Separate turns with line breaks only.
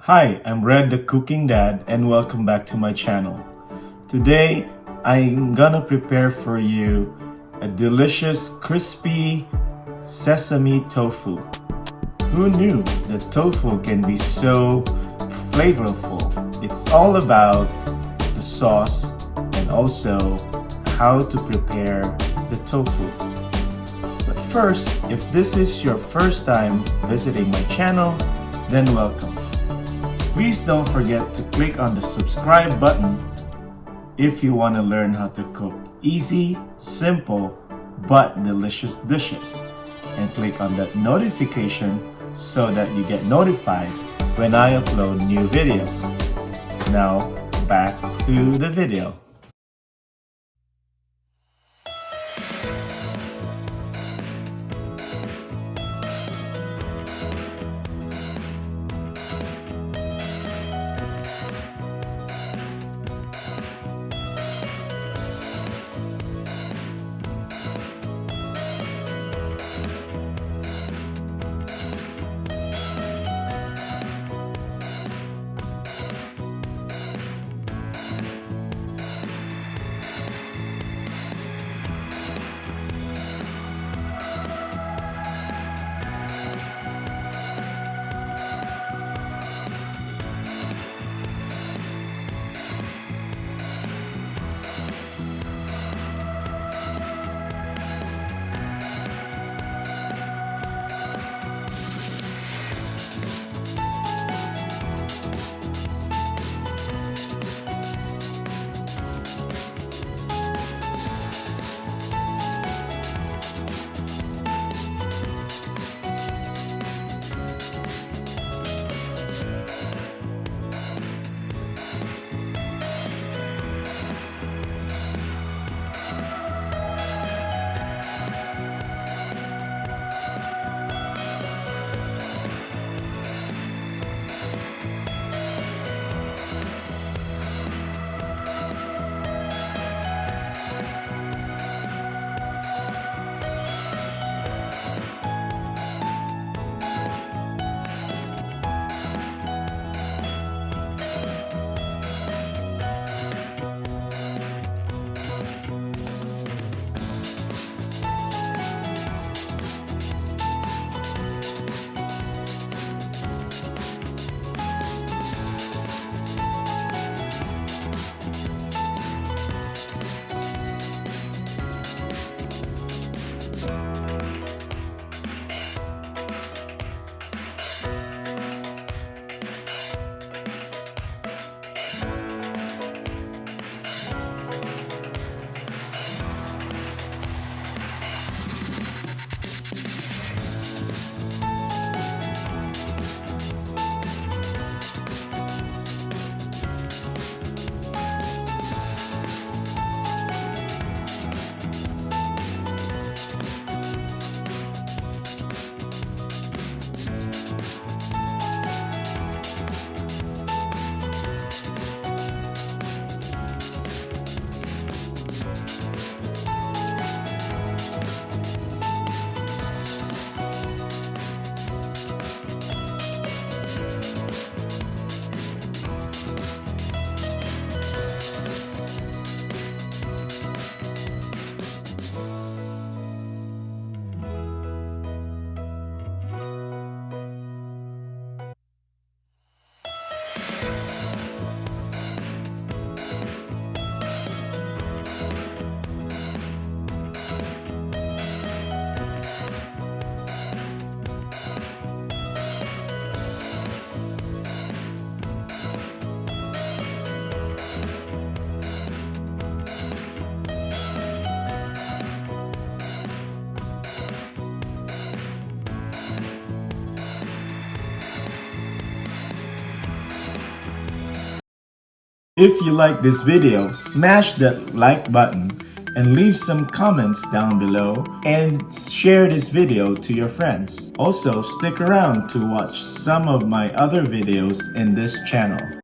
Hi, I'm Red the Cooking Dad and welcome back to my channel. Today, I'm gonna prepare for you a delicious crispy sesame tofu. Who knew that tofu can be so flavorful? It's all about the sauce and also how to prepare the tofu. But first, if this is your first time visiting my channel, then welcome. Please don't forget to click on the subscribe button if you want to learn how to cook easy, simple, but delicious dishes. And click on that notification so that you get notified when I upload new videos. Now, back to the video. If you like this video, smash that like button and leave some comments down below and share this video to your friends. Also, stick around to watch some of my other videos in this channel.